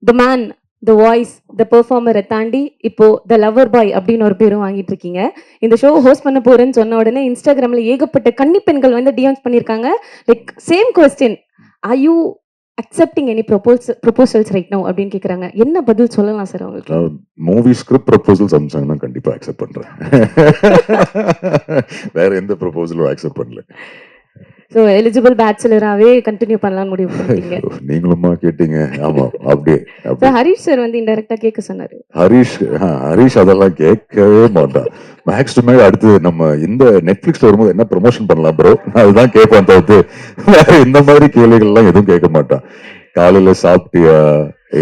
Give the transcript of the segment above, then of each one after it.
The man, the voice, த பெர்ஃபார்மரை தாண்டி இப்போ த lover boy அப்படின்னு ஒரு பேரும் வாங்கிட்டு இருக்கீங்க. இந்த ஷோ ஹோஸ்ட் பண்ண போறேன்னு சொன்ன உடனே இன்ஸ்டாகிராம்ல ஏகப்பட்ட கன்னி பெண்கள் வந்து டிஎம்ஸ் பண்ணியிருக்காங்க. Like same question, are you accepting any proposals right now அப்படின்னு கேட்குறாங்க. என்ன பதில் சொல்லலாம் சார் அவங்களுக்கு? மூவி ஸ்கிரிப்ட் ப்ரொபோசல்ஸ் அனுப்பிச்சாங்கன்னா கண்டிப்பா அக்செப்ட் பண்றேன். வேற எந்த ப்ரொபோசலும் அக்செப்ட் பண்ணல. ஸோ எலிஜிபிள் பேச்சுலராகவே கண்டினியூ பண்ணலாம்னு முடிவு பண்ணிட்டீங்க. நீங்களுமா கேட்டீங்க? ஆமா, அப்படியே சார் ஹரிஷ் சார் வந்து இன்டெரக்டா கேட்க சொன்னாரு. ஹரிஷ் அதெல்லாம் கேட்கவே மாட்டான். மேக்ஸ் டு மேக் அடுத்து நம்ம இந்த நெட்ஃபிளிக்ஸ்ல வரும்போது என்ன ப்ரொமோஷன் பண்ணலாம் ப்ரோ, அதுதான் கேட்பான் தவிர்த்து வேற இந்த மாதிரி கேள்விகள்லாம் எதுவும் கேட்க மாட்டான். காலையில சாப்பிட்டியா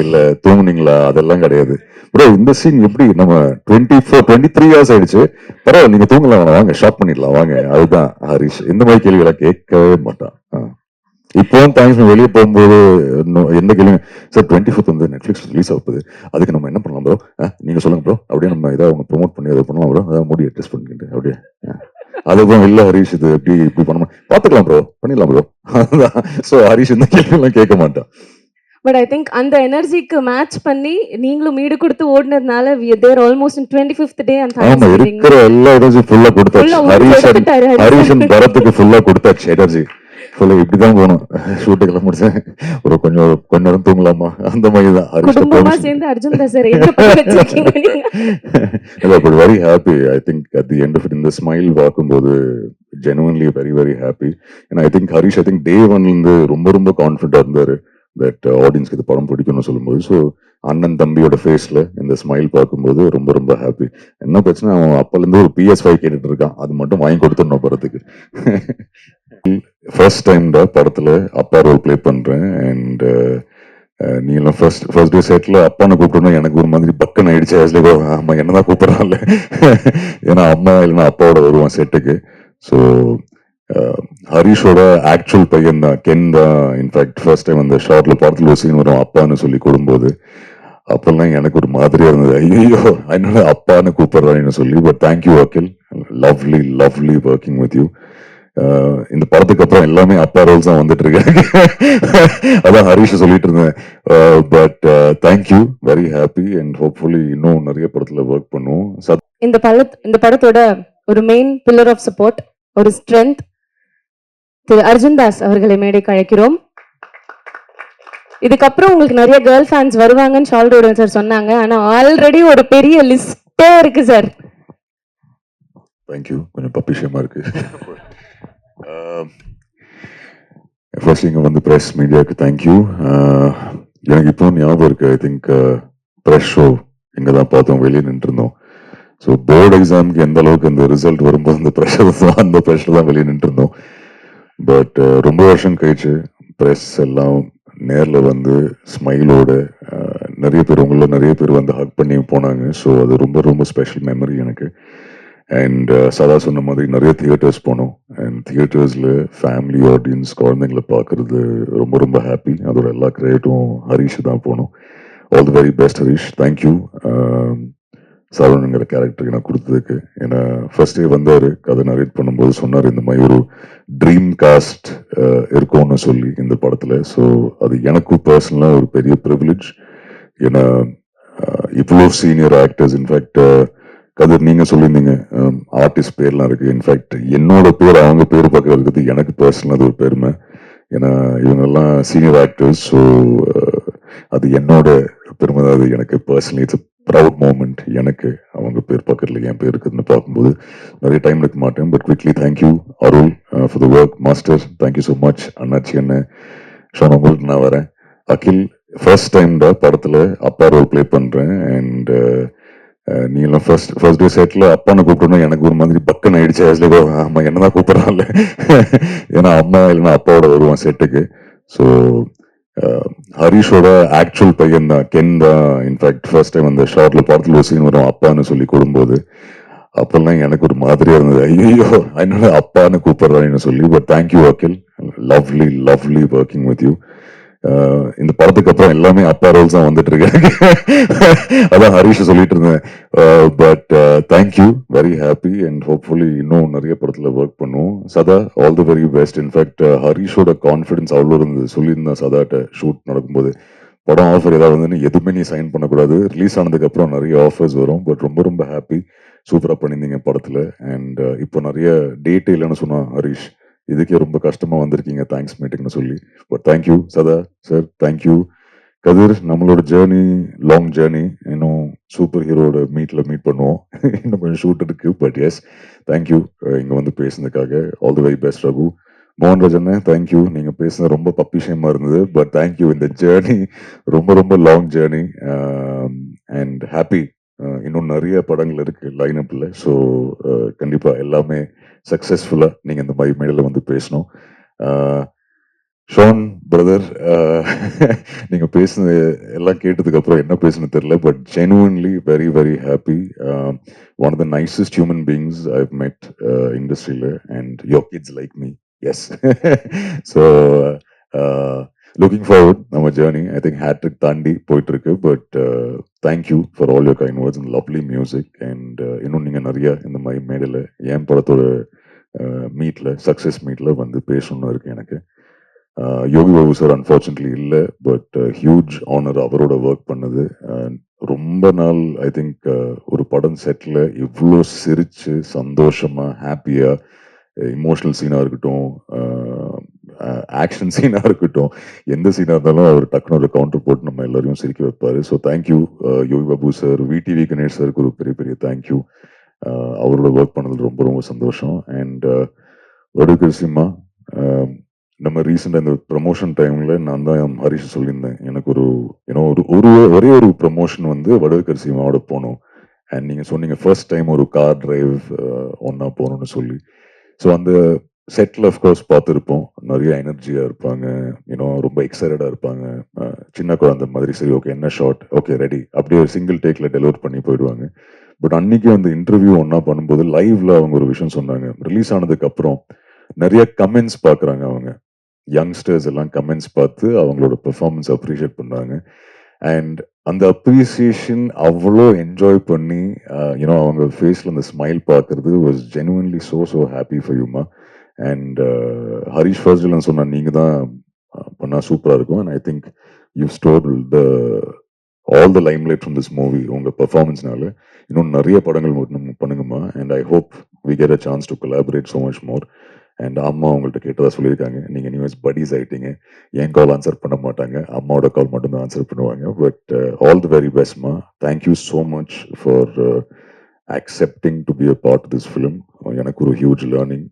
இல்ல தூங்குனீங்களா அதெல்லாம் கிடையாது. ப்ரோ இந்த சீன் எப்படி நம்ம 23 இயர்ஸ் ஆயிடுச்சு, பரவாயில்ல நீங்க தூங்கலாம் வாங்க ஷாப் பண்ணிடலாம் வாங்க, அதுதான் ஹரிஷ். இந்த மாதிரி கேள்விகளை கேட்கவே மாட்டான். இப்போ தேங்க்ஸ் வெளியே போகும்போது எந்த கேள்வி சார் 24th வந்து நெட்ஃபிளிக்ஸ் ரிலீஸ் ஆகுது, அதுக்கு நம்ம என்ன பண்ணலாம் ப்ரோ, நீங்க சொல்லுங்க ப்ரோ, அப்படியே நம்ம இதை அவங்க ப்ரொமோட் பண்ணி அதை பண்ணலாம் ப்ரோ, அதாவது மூடி டெஸ்ட் பண்ணிக்கிட்டு அப்படியே அதுதான் இல்ல ஹரிஷ் இது எப்படி இப்படி பண்ணணும் பாத்துக்கலாம் ப்ரோ பண்ணிடலாம் ப்ரோ. அதுதான். ஸோ ஹரிஷ் இந்த கேள்வி எல்லாம் கேட்க மாட்டான். பட் ஐ திங்க் அந்த எனர்ஜிக்கு மேட்ச் பண்ணி நீங்களும் மீடு கொடுத்து ஓடுனதுனால தேர் ஆல்மோஸ்ட் இன் 25th டே அந்த ஆமா இருக்கிற எல்லா எனர்ஜி ஃபுல்லா கொடுத்தாச்சு. ஹரிஷன் பரத்துக்கு ஃபுல்லா கொடுத்தாச்சு எனர்ஜி ஃபுல்லா. இப்படிதான் போகணும் ஷூட்டுக்கெல்லாம் முடிச்சேன், ஒரு கொஞ்சம் நேரம் தூங்கலாமா அந்த மாதிரி தான் ஹரிஷ் சேர்ந்து அர்ஜுன் தாஸ் சார் என்ன பண்ணி வச்சிருக்கீங்க நீங்க? But very happy. I think at the end of it இந்த ஸ்மைல் பார்க்கும்போது genuinely very very happy. And I think Harish I think day ஒன்ல இருந்து ரொம்ப கான்ஃபிடண்டா இருந்தாரு தட் ஆடியன்ஸ்க்கு இது படம் பிடிக்கும்னு சொல்லும்போது. ஸோ அண்ணன் தம்பியோட ஃபேஸ்ல இந்த ஸ்மைல் பார்க்கும்போது ரொம்ப ஹாப்பி. என்ன பிரச்சனை, அவன் அப்பலேருந்து ஒரு PS5 கேட்டுட்டு இருக்கான், அது மட்டும் வாங்கி கொடுத்துடணும் படத்துக்கு. ஃபர்ஸ்ட் டைம் தான் படத்துல அப்பா ரோல் பிளே பண்றேன். அண்ட் நீ எல்லாம் ஃபர்ஸ்ட் டே செட்ல அப்பான்னு கூப்பிட்டோம்னா எனக்கு ஒரு மாதிரி பக்கன் ஆயிடுச்சு. ஆஸ்லேகோ ஆமா என்னதான் கூப்பிடறான்ல, ஏன்னா அம்மா இல்லைன்னா அப்பாவோட வருவான் செட்டுக்கு. ஸோ ஹரிஷோட ஆக்சுவல் பையன் தான் கென் தான். இன்ஃபேக்ட் ஃபர்ஸ்ட் டைம் அந்த ஷார்ட்ல படத்துல ஒரு சீன் வரும் அப்பான்னு சொல்லி கூடும்போது அப்பெல்லாம் எனக்கு ஒரு மாதிரியா இருந்தது, ஐயோ என்னோட அப்பான்னு கூப்பிடுறான்னு சொல்லி. But thank you Akhil, lovely working with you. இந்த படத்துக்கு அப்புறம் எல்லாமே அப்பா ரோல்ஸ் தான் வந்துட்டு இருக்காங்க. அதான் ஹரிஷ் சொல்லிட்டு இருந்தேன். But thank you, very happy and hopefully இன்னும் நிறைய படத்துல ஒர்க் பண்ணுவோம். இந்த படத்தோட ஒரு மெயின் பில்லர் ஆஃப் சப்போர்ட், ஒரு ஸ்ட்ரென்த் திரு அர்ஜுன் தாஸ் அவர்களை மேடைக்கு அழைக்கிறோம். இதுக்கப்புறம் உங்களுக்கு நிறைய கேர்ள் ஃபேன்ஸ் வருவாங்கன்னு ஷால்டோட சார் சொன்னாங்க, ஆனா ஆல்ரெடி ஒரு பெரிய லிஸ்டே இருக்கு சார். தேங்க்யூ, கொஞ்சம் பப்பிஷமா இருக்கு. ஃபர்ஸ்ட் இங்க வந்து பிரஸ் மீடியாவுக்கு தேங்க்யூ. எனக்கு இப்போ ஞாபகம் இருக்கு, ஐ திங்க் ப்ரெஸ் ஷோ இங்க தான் பார்த்தோம், வெளியே நின்று இருந்தோம். ஸோ போர்டு எக்ஸாமுக்கு எந்த அளவுக்கு அந்த ரிசல்ட் வரும்போது அந்த ப்ரெஷர் தான் வெளியே நின்று இருந்தோம். பட் ரொம்ப வருஷம் கழிச்சு ப்ரெஸ் எல்லாம் நேரில் வந்து ஸ்மைலோட நிறைய பேர் வந்து ஹக் பண்ணி போனாங்க. ஸோ அது ரொம்ப ஸ்பெஷல் மெமரி எனக்கு. அண்ட் சதா சொன்ன மாதிரி நிறைய தியேட்டர்ஸ் போனோம். அண்ட் தியேட்டர்ஸில் ஃபேமிலி ஆடியன்ஸ் குழந்தைங்களை பார்க்கறது ரொம்ப ஹாப்பி. அதோட எல்லா கிரெடிட்டும் ஹரிஷ் தான் போனோம். All the very best Harish, thank you. சரவணங்கிற கேரக்டருக்கு நான் கொடுத்ததுக்கு. ஏன்னா ஃபர்ஸ்ட் டே வந்தார், கதை நரேட் பண்ணும்போது சொன்னார் இந்த மாதிரி ஒரு ட்ரீம் காஸ்ட் இருக்கும்னு சொல்லி இந்த படத்தில். ஸோ அது எனக்கும் பர்சனலாக ஒரு பெரிய ப்ரிவிலேஜ். ஏன்னா இவ்வளோ சீனியர் ஆக்டர்ஸ், இன்ஃபேக்ட் கதிர் நீங்கள் சொல்லியிருந்தீங்க ஆர்டிஸ்ட் பேர்லாம் இருக்குது. இன்ஃபேக்ட் என்னோட பேர் அவங்க பேர் பார்க்கறதுக்கு எனக்கு பர்சனலாக அது ஒரு பெருமை. ஏன்னா இவங்கெல்லாம் சீனியர் ஆக்டர்ஸ். ஸோ அது என்னோட பெருமை தான். அது எனக்கு பர்சனலி இட்ஸ் ப்ரவுட் மூமெண்ட். எனக்கு அவங்க பேர் பக்கத்தில் என் பேர் இருக்குதுன்னு பார்க்கும்போது நிறைய டைம் எடுக்க மாட்டேன். But quickly thank you Arul for the work. Master thank you so much. அண்ணாச்சி என்ன ஷோன் உங்களுக்கு நான் வரேன். அகில் ஃபர்ஸ்ட் டைம் தான் படத்தில் அப்பா ரோல் பிளே பண்ணுறேன். அண்ட் நீ எல்லாம் ஃபர்ஸ்ட் டே செட்ல அப்பான்னு கூப்பிட்டோம்னா எனக்கு ஒரு மாதிரி பக்கன் ஆயிடுச்சு. ஆஸ்லேகோ ஆமா என்னதான் கூப்பிடறான்ல, ஏன்னா அம்மா இல்லைன்னா அப்பாவோட வருவான் செட்டுக்கு. ஸோ ஹரிஷோட ஆக்சுவல் பையன் தான் கென் தான். இன்ஃபேக்ட் ஃபர்ஸ்ட் டைம் அந்த ஷார்ட்ல படத்துல ஒரு சீன் வரும் அப்பான்னு சொல்லி கூடும்போது அப்பெல்லாம் எனக்கு ஒரு மாதிரியா இருந்தது, ஐயோ என்னோட அப்பான்னு கூப்பிடுறான்னு சொல்லி. But thank you Akhil, lovely working with you. இந்த படத்துக்கு அப்புறம் எல்லாமே அப்பா ரோல்ஸ் தான் வந்துட்டு இருக்காங்க. அதான் ஹரிஷ் சொல்லிட்டு இருந்தேன். But thank you, very happy and hopefully இன்னும் நிறைய படத்துல ஒர்க் பண்ணுவோம். Sadha all the very best. In fact ஹரிஷோட கான்ஃபிடன்ஸ் அவ்வளோ இருந்தது, சொல்லியிருந்தேன் சதாட்ட ஷூட் நடக்கும்போது, படம் ஆஃபர் ஏதாவது வந்து எதுவுமே நீ சைன் பண்ணக்கூடாது, ரிலீஸ் ஆனதுக்கு அப்புறம் நிறைய ஆஃபர்ஸ் வரும். பட் ரொம்ப ரொம்ப ஹாப்பி, சூப்பரா பண்ணியிருந்தீங்க படத்துல. அண்ட் இப்போ நிறைய டேட் இல்லைன்னு சொன்னா ஹரிஷ், இதுக்கே ரொம்ப கஷ்டமா வந்திருக்கீங்க தேங்க்ஸ் மீட்டிங்னு சொல்லி. பட் தேங்க்யூ சதா சார், தேங்க்யூ கதிர். நம்மளோட ஜேர்னி லாங் ஜேர்னி, இன்னும் சூப்பர் ஹீரோட மீட் பண்ணுவோம். இன்னும் கொஞ்சம் ஷூட் இருக்கு. பட் எஸ், தேங்க்யூ இங்க வந்து பேசுனதுக்காக. All the very best Raghu. Mohanraj அண்ணன் தேங்க்யூ, நீங்க பேசுனது ரொம்ப பப்பிஷயமா இருந்தது. பட் தேங்க்யூ, இந்த ஜேர்னி ரொம்ப ரொம்ப லாங் ஜேர்னி. அண்ட் ஹாப்பி, இன்னும் நிறைய படங்கள் இருக்கு லைன் அப்ல. ஸோ கண்டிப்பா எல்லாமே சக்சஸ்ஃபுல்லா நீங்க இந்த மாதிரி மேடையில் வந்து பேசணும். ஷான் பிரதர், நீங்க பேசுனது எல்லாம் கேட்டதுக்கு அப்புறம் என்ன பேசணும் தெரியல. But genuinely very very happy. One of the nicest human beings I've met இண்டஸ்ட்ரியில. And your kids like me. Yes. So looking forward நம்ம ஜேர்னி. ஐ திங்க் ஹேட்ரிக் தாண்டி போயிட்டு இருக்கு. But thank you for all your kind words and lovely music. And இன்னும் நீங்க நிறைய இந்த மாதிரி மேடையில் என் படத்தோட மீட்ல, சக்சஸ் மீட்ல வந்து பேசணும்னு இருக்கு எனக்கு. யோகி பாபு சார் அன்ஃபார்ச்சுனேட்லி இல்லை. பட் ஹியூஜ் ஆனர் அவரோட ஒர்க் பண்ணது. ரொம்ப நாள் ஐ திங்க் ஒரு படம் செட்டில் இவ்வளோ சிரிச்சு சந்தோஷமா ஹாப்பியா, இமோஷனல் சீனாக இருக்கட்டும், ஆக்ஷன் சீனாக இருக்கட்டும், எந்த சீனாக இருந்தாலும் அவர் டக்குனு ஒரு கவுண்டர் போட்டு நம்ம எல்லாரையும் சிரிக்க வைப்பார். So thank you Yogi Babu sir. VTV Ganesh சாருக்கு ஒரு பெரிய பெரிய தேங்க்யூ. அவரோட ஒர்க் பண்ணது ரொம்ப ரொம்ப சந்தோஷம். அண்ட் வடுகர் சிம்மா, நம்ம ரீசெண்டாக இந்த ப்ரமோஷன் டைமில் நான் தான் ஹரிஷ் சொல்லியிருந்தேன், எனக்கு ஒரு ஒரே ஒரு ப்ரமோஷன் வந்து வடுகர் சிம்மாவோட போகணும். அண்ட் நீங்கள் சொன்னீங்க ஃபர்ஸ்ட் டைம் ஒரு கார் டிரைவ் ஒன்றா போகணும்னு சொல்லி. ஸோ அந்த செட்டில் அஃப்கோர்ஸ் பார்த்துருப்போம், நிறைய எனர்ஜியாக இருப்பாங்க, ரொம்ப எக்ஸைட்டடாக இருப்பாங்க. சின்ன குழந்தை மாதிரி, சரி ஓகே என்ன ஷார்ட், ஓகே ரெடி, அப்படியே சிங்கிள் டேக்கில் டெலிவர் பண்ணி போயிடுவாங்க. பட் அன்னைக்கு அந்த இன்டர்வியூ ஒன்றா பண்ணும்போது லைவ்ல அவங்க ஒரு விஷயம் சொன்னாங்க. ரிலீஸ் ஆனதுக்கு அப்புறம் நிறைய கமெண்ட்ஸ் பார்க்குறாங்க அவங்க, யங்ஸ்டர்ஸ் எல்லாம் கமெண்ட்ஸ் பார்த்து அவங்களோட பெர்ஃபார்மன்ஸ் அப்ரிஷியேட் பண்ணுறாங்க. அண்ட் அந்த அப்ரிசியேஷன் அவ்வளோ என்ஜாய் பண்ணி அவங்க ஃபேஸில் அந்த ஸ்மைல் பார்க்கறது was genuinely so so happy for யூமா. அண்ட் ஹரிஷ் ஃபர்ஸ்ட் நான் சொன்னால் நீங்கள் தான் பண்ணால் சூப்பராக இருக்கும். And I think you store the all the limelight from this movie. உங்கள் பெர்ஃபார்மன்ஸ்னால இன்னும் நிறைய படங்கள் பண்ணுங்கம்மா. And I hope we get a chance to collaborate so much more. அண்ட் அம்மா உங்கள்கிட்ட கேட்டதா சொல்லியிருக்காங்க, நீங்கள் நியூஸ் படிஸ் ஆகிட்டீங்க, என் கால் ஆன்சர் பண்ண மாட்டாங்க, அம்மாவோட கால் மட்டும்தான் ஆன்சர் பண்ணுவாங்க. பட் ஆல் தி வெரி பெஸ்ட்மா. Thank you so much for accepting to be a part of this film. எனக்கு ஒரு huge learning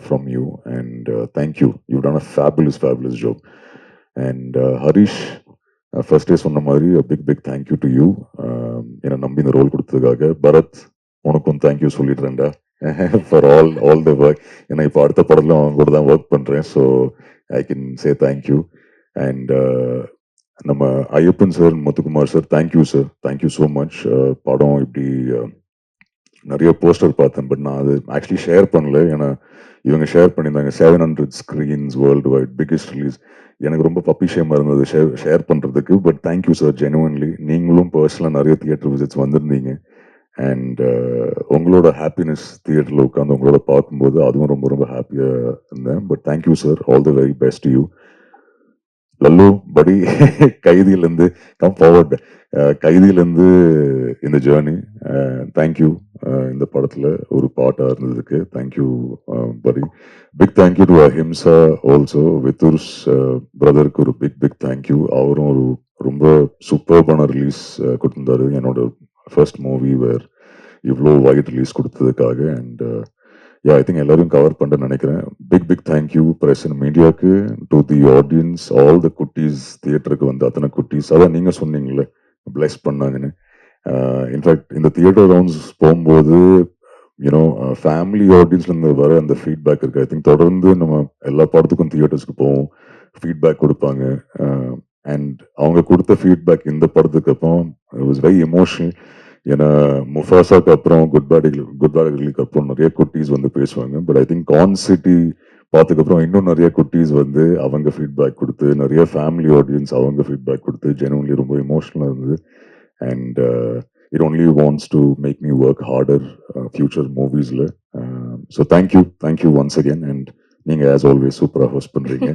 from you. And thank you, you done a fabulous job. And Harish, first day சொன்ன மாதிரி big big thank you to you, என்னை நம்பி இந்த role கொடுத்ததுக்காக. பரத், உனக்கும் thank you சொல்லிடுறேன்டா ஃபார் ஆல் த ஒர்க். ஏன்னா இப்போ அடுத்த படத்துல அவங்க கூட தான் ஒர்க் பண்ணுறேன். So I can say thank you. And நம்ம Ayyappan sir, Muthukumar sir, thank you sir, thank you so much. படம் இப்படி நிறைய போஸ்டர் பார்த்தேன், பட் நான் அது ஆக்சுவலி ஷேர் பண்ணல. ஏன்னா இவங்க ஷேர் பண்ணியிருந்தாங்க 700 screens world wide, biggest release. எனக்கு ரொம்ப பப்பிஷயமாக இருந்தது ஷேர் பண்ணுறதுக்கு. But thank you sir, genuinely. நீங்களும் பர்சனலாக நிறைய தியேட்டர் விசிட்ஸ் வந்திருந்தீங்க. அண்ட் உங்களோட ஹாப்பினஸ் தியேட்டரில் உட்காந்து உங்களோட பார்க்கும்போது அதுவும் ரொம்ப ரொம்ப ஹாப்பியாக இருந்தேன். But thank you sir, all the very best you. Lalu படி, கைதியிலேருந்து கம் ஃபார்வர்ட், கைதியிலேருந்து இந்த ஜேர்னி. தேங்க்யூ இந்த படத்தில் ஒரு பாட்டாக இருந்ததுக்கு. தேங்க்யூ படி. Big thank you to Ahimsa also. வித்தூர்ஸ் பிரதருக்கு ஒரு பிக் பிக் தேங்க்யூ. அவரும் ஒரு ரொம்ப சூப்பர்பான ரிலீஸ் கொடுத்துருந்தாரு என்னோட ஃபர்ஸ்ட் மூவி வேர் இவ்வளோ வைட் ரிலீஸ் கொடுத்ததுக்காக. அண்ட் யா, ஐ திங்க் எல்லாரும் கவர் பண்ணுறேன்னு நினைக்கிறேன். Big big thank you press and மீடியாவுக்கு, to the audience, all the குட்டீஸ், தியேட்டருக்கு வந்து அத்தனை குட்டீஸ். அதான் நீங்கள் சொன்னீங்களே பிளஸ் பண்ணாங்கன்னு. இன்ஃபேக்ட் இந்த தியேட்டர் ரவுண்ட்ஸ் போகும்போது ஃபேமிலி ஆடியன்ஸ்லேருந்து வர அந்த ஃபீட்பேக் இருக்குது. ஐ திங்க் தொடர்ந்து நம்ம எல்லா படத்துக்கும் தியேட்டர்ஸ்க்கு போவோம், ஃபீட்பேக் கொடுப்பாங்க. அண்ட் அவங்க கொடுத்த ஃபீட்பேக் இந்த படத்துக்கு அப்புறம் இட் வாஸ் வெரி எமோஷனல். ஏன்னா முஃபாசாக்கு அப்புறம் குட் பேட் அக்லிக்கு அப்புறம் நிறைய குட்டீஸ் வந்து பேசுவாங்க. But I think con city பார்த்ததுக்கப்புறம் இன்னும் நிறைய குட்டீஸ் வந்து அவங்க ஃபீட்பேக் கொடுத்து, நிறைய ஃபேமிலி ஆடியன்ஸ் அவங்க ஃபீட்பேக் கொடுத்து, ஜெனுவன்லி ரொம்ப எமோஷனலாக இருந்தது. And it only wants to make me work harder future moviesல. So thank you once again. And நீங்க as always சூப்பரா ஹோஸ்ட் பண்றீங்க.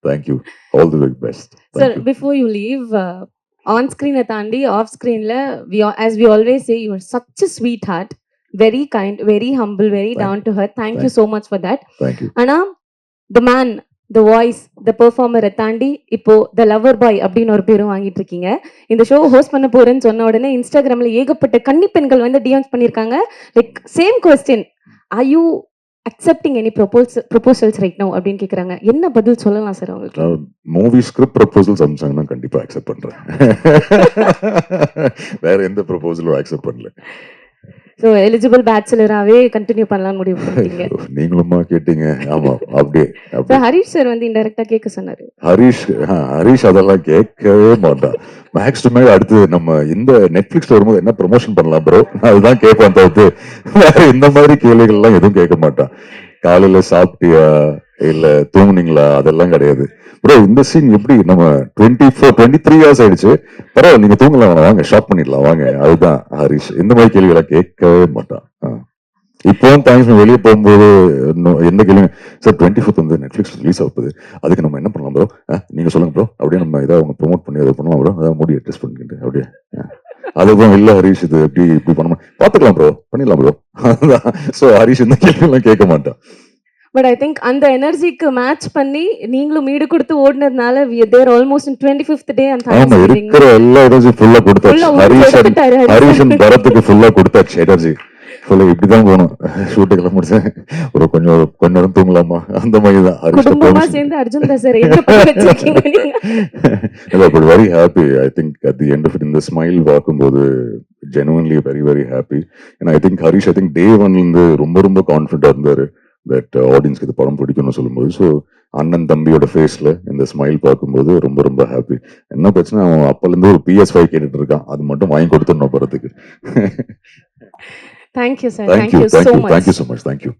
Thank you, all the very best. Sir, before you leave, on ஸ்க்ரீனை தாண்டி of ஸ்க்ரீன்ல as we always say you are such a sweetheart, very kind, very humble, very down to earth. Thank you so much for that. Thank you. ஆனா the man, the voice, the performer தாண்டி இப்போ the lover boy அப்படின்னு ஒரு பேரும் வாங்கிட்டு இருக்கீங்க. இந்த show host பண்ண போறேன்னு சொன்ன உடனே இன்ஸ்டாகிராம்ல ஏகப்பட்ட கன்னி பெண்கள் வந்து டிஎம்ஸ் பண்ணிருக்காங்க. Like same question, are you accepting any proposals right now அப்படின்னு கேக்குறாங்க. என்ன பதில் சொல்லலாம் சார் உங்களுக்கு? மூவி ஸ்கிரிப்ட் ப்ரொபோசல்ஸ் அனுப்பிச்சாங்கன்னா கண்டிப்பா அக்செப்ட் பண்றேன். வேற எந்த ப்ரொபோசலும் அக்செப்ட் பண்ணல. ஸோ எலிஜிபிள் பேச்சுலராகவே கண்டினியூ பண்ணலாம்னு முடிவு பண்ணிட்டீங்க. நீங்களுமா கேட்டீங்க? ஆமா, அப்படியே சார் ஹரிஷ் சார் வந்து இன்டெரக்டா கேட்க சொன்னாரு. ஹரிஷ் அதெல்லாம் கேட்கவே மாட்டான். மேக்ஸ் டு மேக் அடுத்து நம்ம இந்த நெட்ஃபிளிக்ஸ்ல வரும்போது என்ன ப்ரொமோஷன் பண்ணலாம் ப்ரோ, அதுதான் கேட்பான் தவிர்த்து வேற இந்த மாதிரி கேள்விகள் எல்லாம் எதுவும் கேட்க மாட்டான். காலையில சாப்பிட்டியா இல்ல தூங்குனீங்களா அதெல்லாம் கிடையாது. ப்ரோ இந்த சீன் எப்படி நம்ம 23 இயர்ஸ் ஆயிடுச்சு, பரவாயில்ல நீங்க தூங்கலாம், வாங்க ஷாப் பண்ணிடலாம் வாங்க, அதுதான் ஹரிஷ். இந்த மாதிரி கேள்விகளை கேட்கவே மாட்டான். இப்போவும் தேங்க்ஸ் வெளியே போகும்போது எந்த கேள்வி சார் 24th வந்து நெட்ஃபிளிக்ஸ் ரிலீஸ் ஆகுது, அதுக்கு நம்ம என்ன பண்ணலாம் ப்ரோ, நீங்க சொல்லுங்க ப்ரோ, அப்படியே நம்ம இதை அவங்க ப்ரொமோட் பண்ணி அதை பண்ணுவோம் ப்ரோ, அதான் மூடி டெஸ்ட் பண்ணிக்கிட்டு அப்படியே அதுதான் இல்ல ஹரிஷ் இது எப்படி இப்படி பண்ண பாத்துக்கலாம் ப்ரோ, பண்ணிடலாம் ப்ரோ, அதுதான். ஸோ ஹரிஷ் இந்த கேள்வி எல்லாம் கேட்க மாட்டான். பட் ஐ திங்க் அந்த எனர்ஜிக்கு மேட்ச் பண்ணி நீங்களும் மீடு கொடுத்து ஓடுனதுனால தேர் ஆல்மோஸ்ட் 25th டே அந்த ஆமா, இருக்கிற எல்லா எனர்ஜி ஃபுல்லா கொடுத்தாச்சு. ஹரிஷன் பரத்துக்கு ஃபுல்லா கொடுத்தாச்சு எனர்ஜி ஃபுல்லா. இப்படிதான் போகணும் ஷூட்டுக்கெல்லாம் முடிச்சேன், ஒரு கொஞ்சம் நேரம் தூங்கலாமா அந்த மாதிரி தான் ஹரிஷ் சேர்ந்து அர்ஜுன் தாஸ் சார் என்ன பண்ணி வச்சிருக்கீங்க நீங்க? But very happy. I think at the end of it இந்த ஸ்மைல் பார்க்கும்போது genuinely very very happy. And I think Harish I think day ஒன்ல இருந்து ரொம்ப கான்ஃபிடண்டா இருந்தாரு தட் ஆடியன்ஸ்க்கு இது படம் பிடிக்கும்னு சொல்லும்போது. ஸோ அண்ணன் தம்பியோட ஃபேஸ்ல இந்த ஸ்மைல் பார்க்கும்போது ரொம்ப ஹாப்பி. என்ன பிரச்சனை, அவன் அப்பலேருந்து ஒரு PS5 கேட்டுட்டு இருக்கான், அது மட்டும் வாங்கி கொடுத்துடணும் படத்துக்கு. Thank you sir, thank you thank you so much. Thank you so much, thank you.